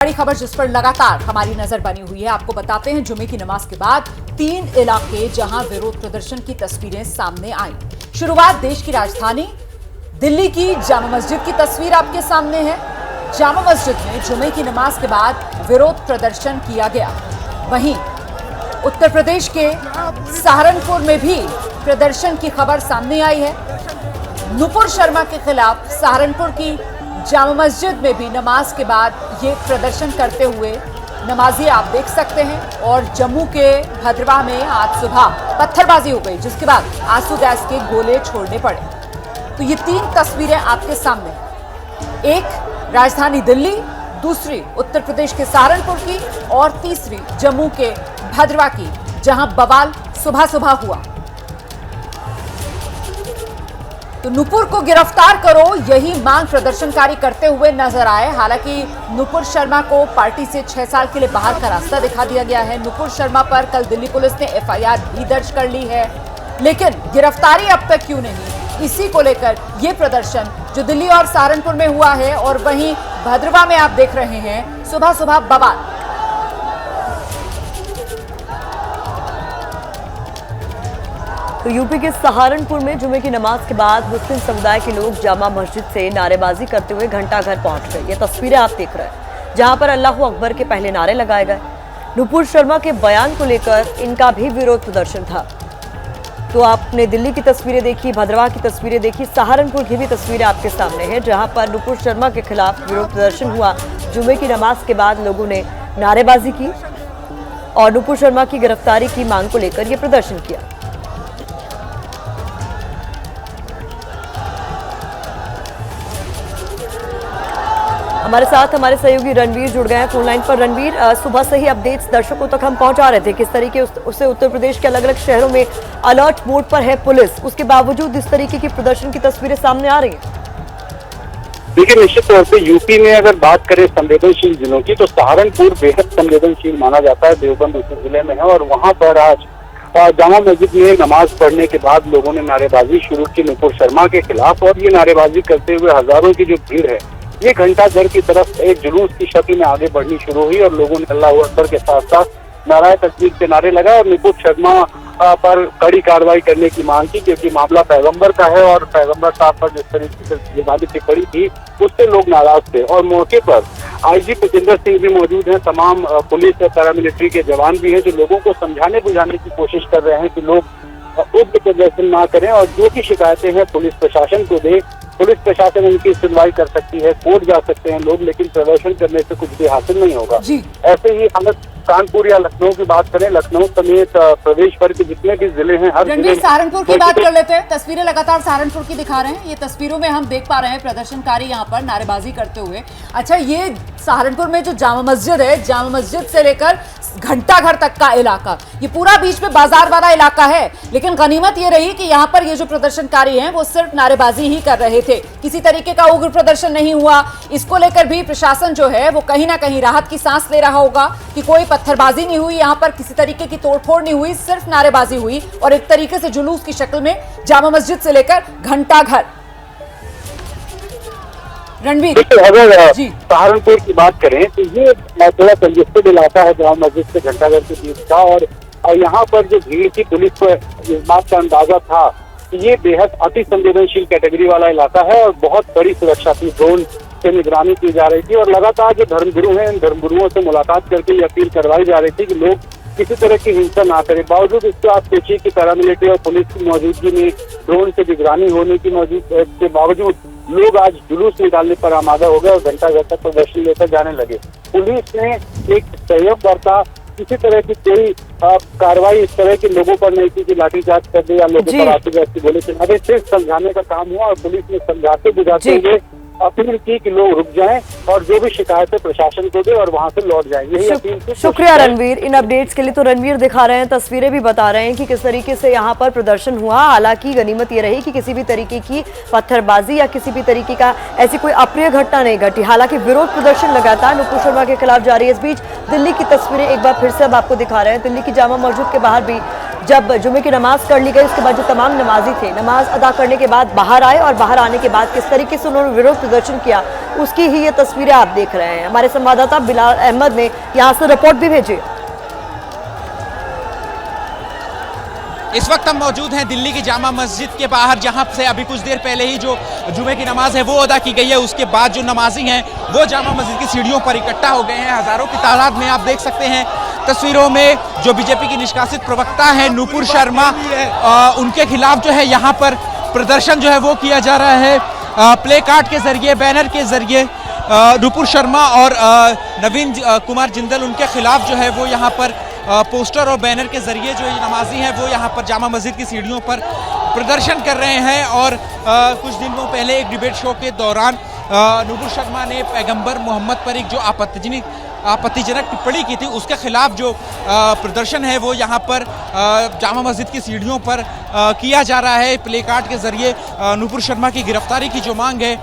बड़ी खबर जिस पर लगातार हमारी नजर बनी हुई है, आपको बताते हैं। जुमे की नमाज के बाद 3 इलाके जहां विरोध प्रदर्शन की तस्वीरें सामने आई। शुरुआत देश की राजधानी दिल्ली की जामा मस्जिद की तस्वीर आपके सामने है। जामा मस्जिद में जुमे की नमाज के बाद विरोध प्रदर्शन किया गया। वहीं उत्तर प्रदेश के सहारनपुर में भी प्रदर्शन की खबर सामने आई है। नुपुर शर्मा के खिलाफ सहारनपुर की जामा मस्जिद में भी नमाज के बाद ये प्रदर्शन करते हुए नमाजी आप देख सकते हैं। और जम्मू के भद्रवाह में आज सुबह पत्थरबाजी हो गई, जिसके बाद आंसू गैस के गोले छोड़ने पड़े। तो ये 3 तस्वीरें आपके सामने, एक राजधानी दिल्ली, दूसरी उत्तर प्रदेश के सहारनपुर की और तीसरी जम्मू के भद्रवाह की, जहां बवाल सुबह सुबह हुआ। तो नुपुर को गिरफ्तार करो, यही मांग प्रदर्शनकारी करते हुए नजर आए। हालांकि नुपुर शर्मा को पार्टी से 6 साल के लिए बाहर का रास्ता दिखा दिया गया है। नुपुर शर्मा पर कल दिल्ली पुलिस ने FIR भी दर्ज कर ली है, लेकिन गिरफ्तारी अब तक क्यों नहीं, इसी को लेकर यह प्रदर्शन जो दिल्ली और सहारनपुर में हुआ है। और वहीं भद्रवाह में आप देख रहे हैं सुबह सुबह बवाल। तो यूपी के सहारनपुर में जुमे की नमाज के बाद मुस्लिम समुदाय के लोग जामा मस्जिद से नारेबाजी करते हुए घंटाघर पहुंच गए। ये तस्वीरें आप देख रहे हैं, जहां पर अल्लाहू अकबर के पहले नारे लगाए गए। नुपुर शर्मा के बयान को लेकर इनका भी विरोध प्रदर्शन था। तो आपने दिल्ली की तस्वीरें देखी, भद्रवाह की तस्वीरें देखी, सहारनपुर की भी तस्वीरें आपके सामने हैं, जहां पर नुपुर शर्मा के खिलाफ विरोध प्रदर्शन हुआ। जुमे की नमाज के बाद लोगों ने नारेबाजी की और नुपुर शर्मा की गिरफ्तारी की मांग को लेकर यह प्रदर्शन किया। हमारे साथ हमारे सहयोगी रणवीर जुड़ गए हैं फोन लाइन पर। रणवीर, सुबह से ही अपडेट्स दर्शकों तक हम पहुंचा रहे थे, किस तरीके उससे उत्तर प्रदेश के अलग अलग शहरों में अलर्ट मोड पर है पुलिस, उसके बावजूद इस तरीके की प्रदर्शन की तस्वीरें सामने आ रही हैं। देखिए, निश्चित तौर पे यूपी में अगर बात करें संवेदनशील जिलों की, तो सहारनपुर बेहद संवेदनशील माना जाता है। देवबंद उसी जिले में है और वहां पर आज जामा मस्जिद में नमाज पढ़ने के बाद लोगों ने नारेबाजी शुरू की नुपुर शर्मा के खिलाफ। और ये नारेबाजी करते हुए हजारों की जो भीड़ है, ये घंटाघर की तरफ एक जुलूस की शक्ल में आगे बढ़नी शुरू हुई और लोगों ने अल्लाहू अकबर के साथ साथ नाराए तकबीर के नारे लगाए और नुपुर शर्मा पर कड़ी कार्रवाई करने की मांग की, क्योंकि मामला पैगंबर का है और पैगंबर साहब पर जिस तरीके से जिहादी टिप्पणी थी उससे लोग नाराज थे। और मौके पर IG पुजिंदर सिंह भी मौजूद हैं, तमाम पुलिस और पैरामिलिट्री के जवान भी हैं, जो लोगों को समझाने बुझाने की कोशिश कर रहे हैं कि लोग उग्र प्रदर्शन ना करें और जो भी शिकायतें हैं पुलिस प्रशासन को दें। पुलिस प्रशासन उनकी सुनवाई कर सकती है, कोर्ट जा सकते हैं लोग, लेकिन प्रदर्शन करने से कुछ भी हासिल नहीं होगा। ऐसे ही हालत कानपुर या लखनऊ की बात करें, लखनऊ समेत प्रदेश भर के जितने भी जिले हैं, हर जिले सहारनपुर की बात कर लेते हैं। तस्वीरें लगातार सहारनपुर की दिखा रहे हैं। ये तस्वीरों में हम देख पा रहे हैं प्रदर्शनकारी यहाँ पर नारेबाजी करते हुए। अच्छा, ये सहारनपुर में जो जामा मस्जिद है, जामा मस्जिद से लेकर घंटाघर तक का इलाका, ये पूरा बीच में बाजार वाला इलाका है। लेकिन गनीमत ये रही कि यहाँ पर ये जो प्रदर्शनकारी हैं वो सिर्फ नारेबाजी ही कर रहे थे, किसी तरीके का उग्र प्रदर्शन नहीं हुआ। इसको लेकर भी प्रशासन जो है वो कहीं ना कहीं राहत की सांस ले रहा होगा कि कोई पत्थरबाजी नहीं हुई, यहाँ पर किसी तरीके की तोड़फोड़ नहीं हुई, सिर्फ नारेबाजी हुई और एक तरीके से जुलूस की शक्ल में जामा मस्जिद से लेकर घंटाघर। रणवीर, अगर सहारनपुर की बात करें तो ये थोड़ा कंजेस्टेड इलाका है जामा मस्जिद से घंटाघर के बीच का। और यहाँ पर जो भीड़ थी, पुलिस को इस बात का अंदाजा था कि ये बेहद अति संवेदनशील कैटेगरी वाला इलाका है और बहुत बड़ी सुरक्षा थी, ड्रोन से निगरानी की जा रही थी। और लगातार जो धर्मगुरु हैं, इन धर्मगुरुओं से मुलाकात करके ये अपील करवाई जा रही थी कि लोग किसी तरह की हिंसा ना करें। बावजूद इसके आप देखिए कि पैरामिलिट्री और पुलिस की मौजूदगी में, ड्रोन से निगरानी होने की के बावजूद लोग आज जुलूस निकालने पर आमादा हो गए और घंटाघर तक प्रदर्शन लेकर जाने लगे। पुलिस ने एक सहयोग बरता, किसी तरह की कोई कार्रवाई इस तरह के लोगों पर नहीं की कि लाठीचार्ज कर दे या लोगों पर आते जाते गोले चला दे। सिर्फ समझाने का काम हुआ और पुलिस ने समझाते बुझाते हुए अपील की कि लोग रुक जाएं और जो भी शिकायतें प्रशासन को दे और वहां से लौट जाएं। यही अपील थी। शुक्रिया रणवीर इन अपडेट्स के लिए। तो रणवीर दिखा रहे हैं, तस्वीरें भी बता रहे हैं कि किस तरीके से यहाँ पर प्रदर्शन हुआ। हालांकि गनीमत ये रही कि किसी भी तरीके की पत्थरबाजी या किसी भी तरीके का ऐसी कोई अप्रिय घटना नहीं घटी। हालांकि विरोध प्रदर्शन लगातार नुपुर शर्मा के खिलाफ जारी है। इस बीच दिल्ली की तस्वीरें एक बार फिर से अब आपको दिखा रहे हैं। दिल्ली की जामा मस्जिद के बाहर भी जब जुमे की नमाज कर ली गई, उसके बाद जो तमाम नमाजी थे नमाज अदा करने के बाद बाहर आए और बाहर आने के बाद किस तरीके से उन्होंने विरोध प्रदर्शन किया उसकी ही ये तस्वीरें आप देख रहे हैं। हमारे संवाददाता बिलाल अहमद ने यहाँ से रिपोर्ट भी भेजी। इस वक्त हम मौजूद हैं दिल्ली की जामा मस्जिद के बाहर, जहां से अभी कुछ देर पहले ही जो जुमे की नमाज है वो अदा की गई है। उसके बाद जो नमाजी हैं वो जामा मस्जिद की सीढ़ियों पर इकट्ठा हो गए हैं। हजारों की तादाद में आप देख सकते हैं तस्वीरों में जो बीजेपी की निष्कासित प्रवक्ता है नुपुर शर्मा, उनके खिलाफ जो है यहाँ पर प्रदर्शन जो है वो किया जा रहा है। प्ले कार्ड के जरिए, बैनर के जरिए नुपुर शर्मा और नवीन कुमार जिंदल, उनके खिलाफ जो है वो यहाँ पर पोस्टर और बैनर के जरिए जो नमाजी हैं वो यहाँ पर जामा मस्जिद की सीढ़ियों पर प्रदर्शन कर रहे हैं। और कुछ दिनों पहले एक डिबेट शो के दौरान नुपुर शर्मा ने पैगंबर मोहम्मद पर एक जो आपत्तिजनक टिप्पणी की थी, उसके खिलाफ जो प्रदर्शन है वो यहाँ पर जामा मस्जिद की सीढ़ियों पर किया जा रहा है। प्ले कार्ड के जरिए नुपुर शर्मा की गिरफ्तारी की जो मांग है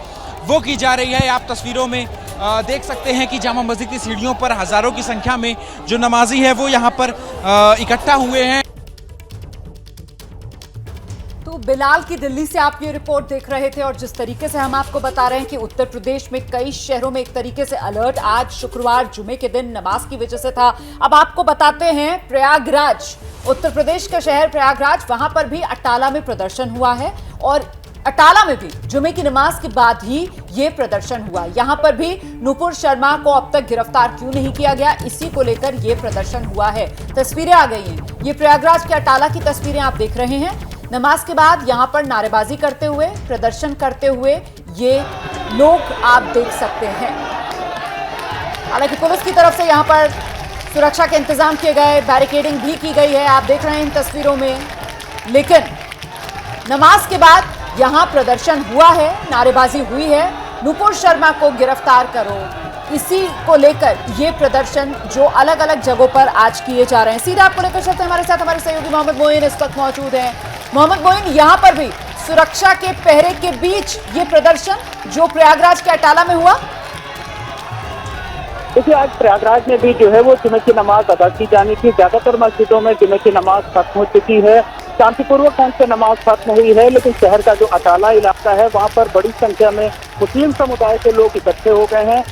वो की जा रही है। आप तस्वीरों में देख सकते हैं कि जामा मस्जिद की सीढ़ियों पर हजारों की संख्या में जो नमाजी है वो यहाँ पर इकट्ठा हुए हैं। तो बिलाल की दिल्ली से आप ये रिपोर्ट देख रहे थे, और जिस तरीके से हम आपको बता रहे हैं कि उत्तर प्रदेश में कई शहरों में एक तरीके से अलर्ट आज शुक्रवार जुमे के दिन नमाज की वजह से था। अब आपको बताते हैं प्रयागराज, उत्तर प्रदेश का शहर प्रयागराज, वहां पर भी अटाला में प्रदर्शन हुआ है। और अटाला में भी जुमे की नमाज के बाद ही ये प्रदर्शन हुआ। यहां पर भी नुपुर शर्मा को अब तक गिरफ्तार क्यों नहीं किया गया, इसी को लेकर ये प्रदर्शन हुआ है। तस्वीरें आ गई हैं, ये प्रयागराज के अटाला की तस्वीरें आप देख रहे हैं। नमाज के बाद यहां पर नारेबाजी करते हुए, प्रदर्शन करते हुए ये लोग आप देख सकते हैं। हालांकि पुलिस की तरफ से यहां पर सुरक्षा के इंतजाम किए गए, बैरिकेडिंग भी की गई है, आप देख रहे हैं इन तस्वीरों में। लेकिन नमाज के बाद यहां प्रदर्शन हुआ है, नारेबाजी हुई है, नुपुर शर्मा को गिरफ्तार करो, इसी को लेकर ये प्रदर्शन जो अलग अलग जगहों पर आज किए जा रहे हैं। सीधा आपको लेकर चलते हैं, हमारे साथ हमारे सहयोगी मोहम्मद मोइन इस वक्त मौजूद हैं। मोहम्मद मोइन, यहां पर भी सुरक्षा के पहरे के बीच ये प्रदर्शन जो प्रयागराज के अटाला में हुआ। देखिए, आज प्रयागराज में भी जो है वो जुमे की नमाज अदा की जानी थी। ज्यादातर मस्जिदों में जुमे की नमाज खत्म हो चुकी है, शांतिपूर्वक ढंग से नमाज खत्म हुई है। लेकिन शहर का जो अटाला इलाका है वहाँ पर बड़ी संख्या में मुस्लिम समुदाय के लोग इकट्ठे हो गए हैं,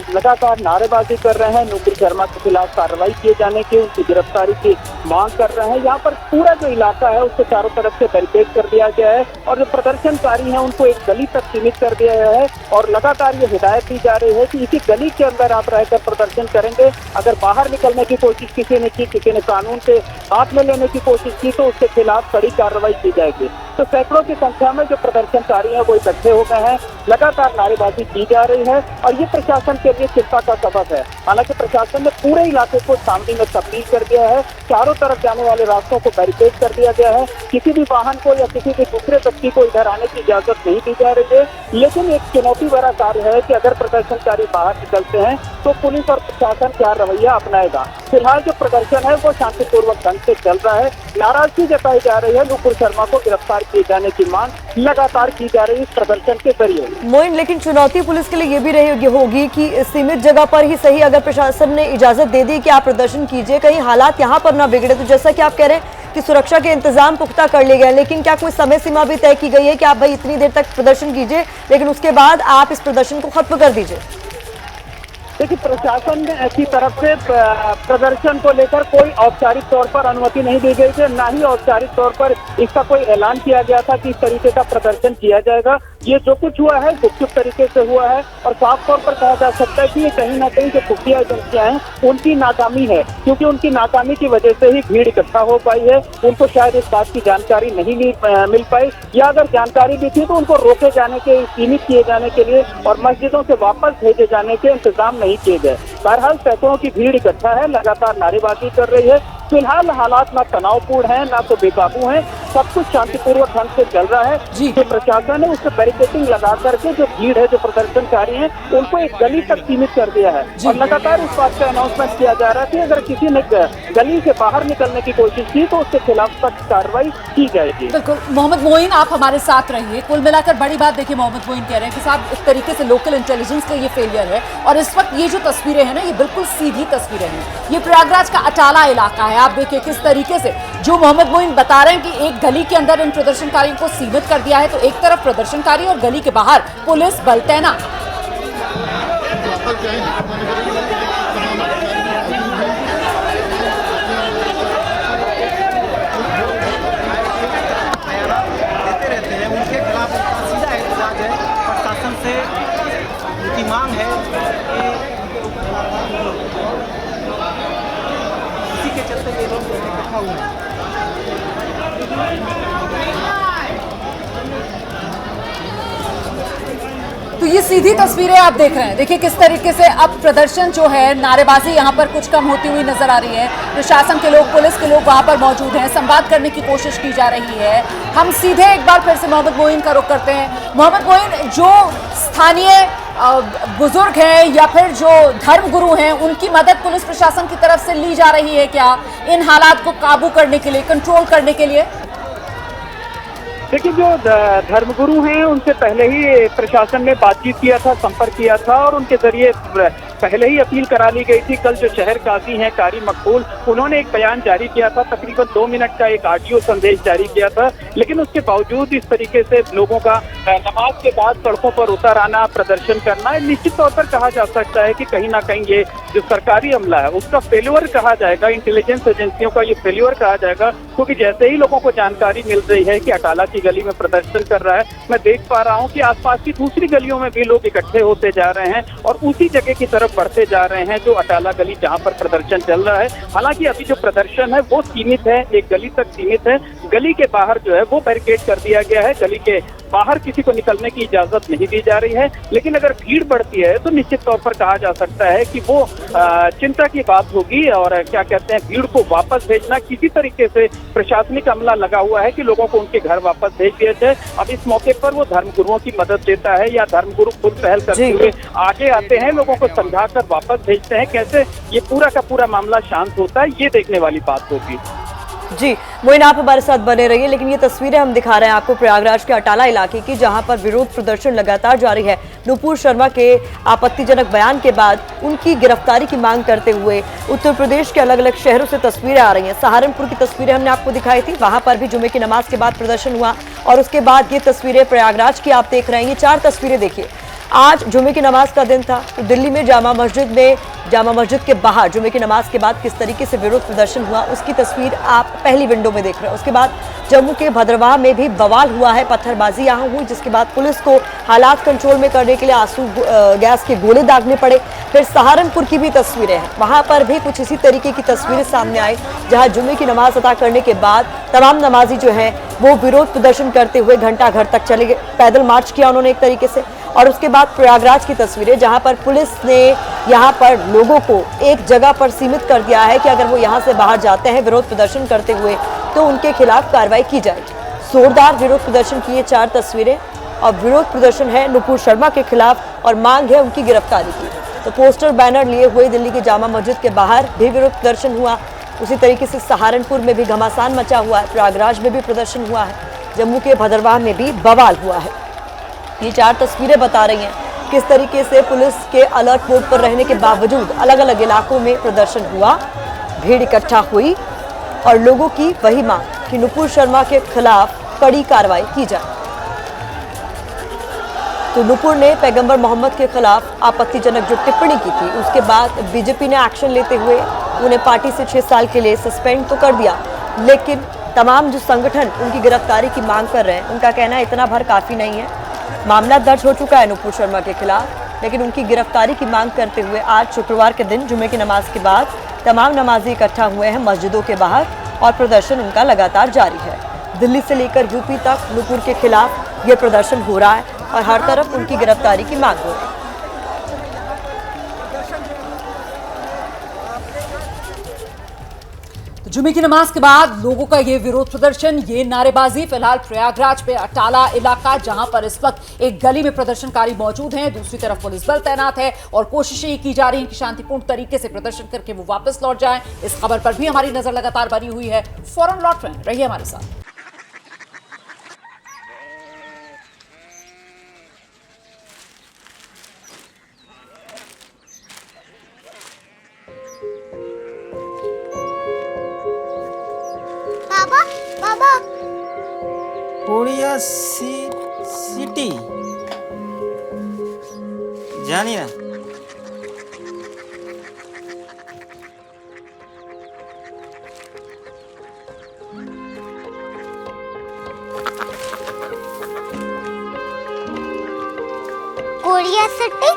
लगातार नारेबाजी कर रहे हैं, नुपुर शर्मा के खिलाफ कार्रवाई किए जाने की, उनकी गिरफ्तारी की मांग कर रहे हैं। यहाँ पर पूरा जो इलाका है उसके चारों तरफ से बैरिकेड कर दिया गया है और जो प्रदर्शनकारी हैं उनको एक गली तक सीमित कर दिया गया है। और लगातार ये हिदायत दी जा रही है कि इसी गली के अंदर आप रहकर प्रदर्शन करेंगे। अगर बाहर निकलने की कोशिश किसी ने की, किसी ने कानून से हाथ में लेने की कोशिश की तो उसके खिलाफ कड़ी कार्रवाई की जाएगी। तो सैकड़ों की संख्या में जो प्रदर्शनकारी हैं वो इकट्ठे हो गए हैं, लगातार नारेबाजी की जा रही है और ये प्रशासन के लिए चिंता का सबब है। हालांकि प्रशासन ने पूरे इलाके को सामने में तब्दील कर दिया है, चारों तरफ जाने वाले रास्तों को बैरिकेड कर दिया गया है, किसी भी वाहन को या किसी भी दूसरे व्यक्ति को इधर आने की इजाजत नहीं दी जा रही है। लेकिन एक चुनौती भरा कार्य है कि अगर प्रदर्शनकारी बाहर निकलते हैं तो पुलिस और प्रशासन क्या रवैया अपनाएगा। फिलहाल जो प्रदर्शन है वो शांतिपूर्वक ढंग से चल रहा है, नाराजगी जताई जा रही है, नुपुर शर्मा को गिरफ्तार किए जाने की मांग लगातार की जा रही है इस प्रदर्शन के जरिए। मोइन, लेकिन चुनौती पुलिस के लिए ये भी रही होगी कि सीमित जगह पर ही सही अगर प्रशासन ने इजाजत दे दी कि आप प्रदर्शन कीजिए, कहीं हालात यहाँ पर ना बिगड़े। तो जैसा कि आप कह रहे हैं कि सुरक्षा के इंतजाम पुख्ता कर लिए गए, लेकिन क्या कोई समय सीमा भी तय की गई है कि आप भाई इतनी देर तक प्रदर्शन कीजिए लेकिन उसके बाद आप इस प्रदर्शन को खत्म कर दीजिए? देखिए, प्रशासन की तरफ से प्रदर्शन को लेकर कोई औपचारिक तौर पर अनुमति नहीं दी गई थी, ना ही औपचारिक तौर पर इसका कोई ऐलान किया गया था कि इस तरीके का प्रदर्शन किया जाएगा। ये जो कुछ हुआ है गुपचुप तरीके से हुआ है और साफ तौर पर कहा जा सकता है कि ये कहीं ना कहीं जो खुफिया एजेंसियां हैं उनकी नाकामी है, क्योंकि उनकी नाकामी की वजह से ही भीड़ इकट्ठा हो पाई है। उनको शायद इस बात की जानकारी नहीं मिल पाई, या अगर जानकारी भी थी तो उनको रोके जाने के, सीमित किए जाने के लिए और मस्जिदों से वापस भेजे जाने के इंतजाम नहीं किए गए। बहरहाल सैकड़ों की भीड़ इकट्ठा है, लगातार नारेबाजी कर रही है। फिलहाल हालात ना तनावपूर्ण है ना तो बेकाबू है, सब कुछ शांतिपूर्वक ढंग से चल रहा है। जो प्रशासन है उससे बैरिकेडिंग लगा करके जो भीड़ है, जो प्रदर्शनकारी हैं, उनको एक गली तक सीमित कर दिया है और लगातार इस बात का अनाउंसमेंट किया जा रहा है कि अगर किसी ने गली से बाहर निकलने की कोशिश की तो उसके खिलाफ सख्त कार्रवाई की जाएगी। बिल्कुल मोहम्मद मोइन, आप हमारे साथ रहिए। कुल मिलाकर बड़ी बात देखिए, मोहम्मद मोइन कह रहे हैं कि साहब इस तरीके से लोकल इंटेलिजेंस का ये फेलियर है। और इस वक्त ये जो तस्वीरें हैं ना, ये बिल्कुल सीधी तस्वीरें हैं। ये प्रयागराज का अटाला इलाका है, आप देखिए किस तरीके से जो मोहम्मद मोइन बता रहे हैं कि एक गली के अंदर इन प्रदर्शनकारियों को सीमित कर दिया है, तो एक तरफ प्रदर्शनकारी और गली के बाहर पुलिस बल तैनात। देते रहते हैं, उनके खिलाफ सीधा एहतजाज है। प्रशासन से उनकी मांग है कि इसी के चलते ये लोग इकट्ठा हुए हैं। तो ये सीधी तस्वीरें आप देख रहे हैं। देखिए किस तरीके से अब प्रदर्शन जो है, नारेबाजी यहाँ पर कुछ कम होती हुई नजर आ रही है। प्रशासन के लोग, पुलिस के लोग वहाँ पर मौजूद हैं, संवाद करने की कोशिश की जा रही है। हम सीधे एक बार फिर से मोहम्मद मोइन का रुख करते हैं। मोहम्मद मोइन, जो स्थानीय बुजुर्ग हैं या फिर जो धर्म गुरु हैं, उनकी मदद पुलिस प्रशासन की तरफ से ली जा रही है क्या इन हालात को काबू करने के लिए, कंट्रोल करने के लिए? देखिए, जो धर्मगुरु हैं उनसे पहले ही प्रशासन ने बातचीत किया था, संपर्क किया था और उनके जरिए पहले ही अपील करा ली गई थी। कल जो शहर काजी हैं कारी मकबूल, उन्होंने एक बयान जारी किया था, तकरीबन 2 मिनट का एक ऑडियो संदेश जारी किया था। लेकिन उसके बावजूद इस तरीके से लोगों का नमाज के बाद सड़कों पर उतर आना, प्रदर्शन करना, निश्चित तौर पर कहा जा सकता है कि कहीं ना कहीं ये जो सरकारी अमला है उसका फेल्योर कहा जाएगा, इंटेलिजेंस एजेंसियों का ये फेल्योर कहा जाएगा। क्योंकि जैसे ही लोगों को जानकारी मिल रही है कि अटाला की गली में प्रदर्शन कर रहा है, मैं देख पा रहा हूँ कि आसपास की दूसरी गलियों में भी लोग इकट्ठे होते जा रहे हैं और उसी जगह की तरफ बढ़ते जा रहे हैं जो अटाला गली जहाँ पर प्रदर्शन चल रहा है। हालांकि अभी जो प्रदर्शन है वो सीमित है, एक गली तक सीमित है। गली के बाहर जो है वो बैरिकेड कर दिया गया है, गली के बाहर किसी को निकलने की इजाजत नहीं दी जा रही है। लेकिन अगर भीड़ बढ़ती है तो निश्चित तौर पर कहा जा सकता है कि वो चिंता की बात होगी और क्या कहते हैं, भीड़ को वापस भेजना, किसी तरीके से प्रशासनिक अमला लगा हुआ है कि लोगों को उनके घर वापस भेज दिया जाए। अब इस मौके पर वो धर्मगुरुओं की मदद देता है या धर्मगुरु खुद पहल करते हुए आगे आते हैं, लोगों को समझाकर वापस भेजते हैं। कैसे ये पूरा का पूरा मामला शांत होता है, ये देखने वाली बात होगी। जी मोइन, आप हमारे साथ बने रहिए। लेकिन ये तस्वीरें हम दिखा रहे हैं आपको प्रयागराज के अटाला इलाके की, जहां पर विरोध प्रदर्शन लगातार जारी है। नुपुर शर्मा के आपत्तिजनक बयान के बाद उनकी गिरफ्तारी की मांग करते हुए उत्तर प्रदेश के अलग अलग शहरों से तस्वीरें आ रही हैं। सहारनपुर की तस्वीरें हमने आपको दिखाई थी, वहां पर भी जुमे की नमाज के बाद प्रदर्शन हुआ और उसके बाद ये तस्वीरें प्रयागराज की आप देख रहे हैं। ये 4 तस्वीरें देखिए। आज जुमे की नमाज का दिन था तो दिल्ली में जामा मस्जिद के बाहर जुमे की नमाज के बाद किस तरीके से विरोध प्रदर्शन हुआ उसकी तस्वीर आप पहली विंडो में देख रहे हैं। उसके बाद जम्मू के भद्रवाह में भी बवाल हुआ है, पत्थरबाजी यहाँ हुई, जिसके बाद पुलिस को हालात कंट्रोल में करने के लिए आंसू गैस के गोले दागने पड़े। फिर सहारनपुर की भी तस्वीरें हैं, वहां पर भी कुछ इसी तरीके की तस्वीरें सामने आई, जहां जुमे की नमाज अदा करने के बाद तमाम नमाजी जो हैं वो विरोध प्रदर्शन करते हुए घंटा घर तक चले गए, पैदल मार्च किया उन्होंने एक तरीके से। और उसके बाद प्रयागराज की तस्वीरें, जहां पर पुलिस ने यहां पर लोगों को एक जगह पर सीमित कर दिया है कि अगर वो यहां से बाहर जाते हैं विरोध प्रदर्शन करते हुए तो उनके खिलाफ कार्रवाई की जाएगी। जोरदार विरोध प्रदर्शन की ये 4 तस्वीरें और विरोध प्रदर्शन है नुपुर शर्मा के खिलाफ और मांग है उनकी गिरफ्तारी की। तो पोस्टर बैनर लिए हुए दिल्ली की जामा मस्जिद के बाहर भी विरोध प्रदर्शन हुआ, उसी तरीके से सहारनपुर में भी घमासान मचा हुआ है, प्रयागराज में भी प्रदर्शन हुआ है, जम्मू के भद्रवाह में भी बवाल हुआ है। ये 4 तस्वीरें बता रही हैं किस तरीके से पुलिस के अलर्ट मोड पर रहने के बावजूद अलग अलग इलाकों में प्रदर्शन हुआ, भीड़ इकट्ठा हुई और लोगों की वही मांग कि नुपुर शर्मा के खिलाफ कड़ी कार्रवाई की जाए। तो नुपुर ने पैगंबर मोहम्मद के खिलाफ आपत्तिजनक जो टिप्पणी की थी उसके बाद बीजेपी ने एक्शन लेते हुए उन्हें पार्टी से 6 साल के लिए सस्पेंड तो कर दिया, लेकिन तमाम जो संगठन उनकी गिरफ्तारी की मांग कर रहे हैं उनका कहना है इतना भर काफी नहीं है। मामला दर्ज हो चुका है नुपुर शर्मा के खिलाफ, लेकिन उनकी गिरफ्तारी की मांग करते हुए आज शुक्रवार के दिन जुमे की नमाज के बाद तमाम नमाजी इकट्ठा हुए हैं मस्जिदों के बाहर और प्रदर्शन उनका लगातार जारी है। दिल्ली से लेकर यूपी तक नुपुर के खिलाफ ये प्रदर्शन हो रहा है और हर तरफ उनकी गिरफ्तारी की मांग हो रही है। जुमे की नमाज के बाद लोगों का ये विरोध प्रदर्शन, ये नारेबाजी, फिलहाल प्रयागराज पे अटाला इलाका जहां पर इस वक्त एक गली में प्रदर्शनकारी मौजूद हैं, दूसरी तरफ पुलिस बल तैनात है और कोशिशें ये की जा रही हैं कि शांतिपूर्ण तरीके से प्रदर्शन करके वो वापस लौट जाएं। इस खबर पर भी हमारी नजर लगातार बनी हुई है, फौरन लौट रहे हैं, रहिए हमारे साथ। कोरिया सिटी जानिए ना, कोरिया सिटी।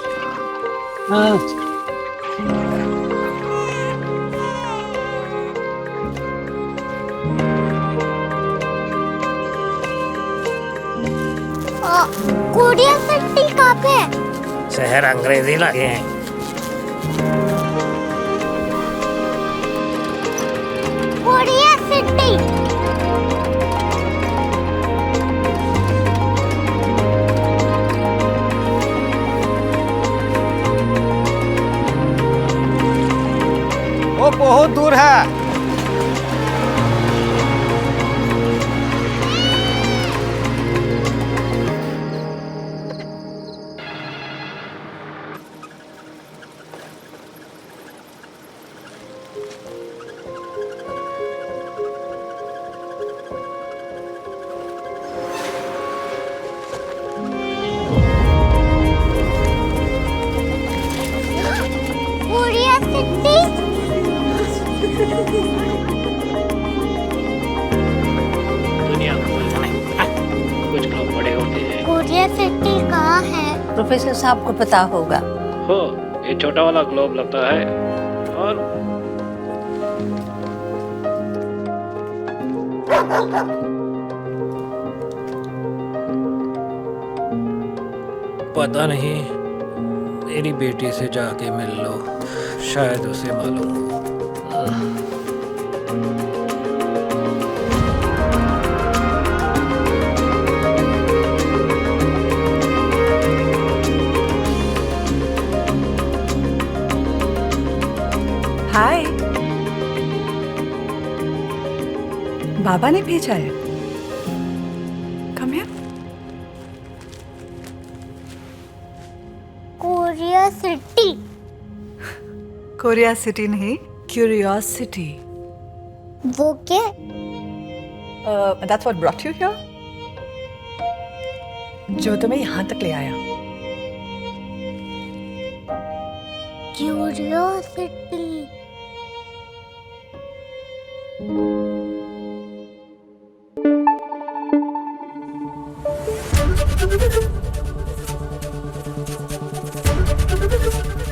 कोरिया सिटी कहाँ पे है? शहर अंग्रेजी लगे हैं। Korea city. वो बहुत दूर है। Korea city. दुनिया को नहीं, कुछ लोग बड़े होते हैं। कोरिया सिटी कहाँ है? प्रोफेसर साहब को पता होगा। हो, ये छोटा वाला ग्लोब लगता है और पता नहीं, मेरी बेटी से जाके मिल लो, शायद उसे मालूम हो। हाय, बाबा ने भेजा है। Come here. Korea city. Korea city नहीं, क्यूरियोसिटी। वो क्या? That's what brought you here? जो तुम्हें यहाँ तक ले आया। क्यूरियोसिटी।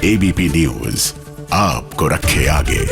एबीपी न्यूज आपको रखे आगे।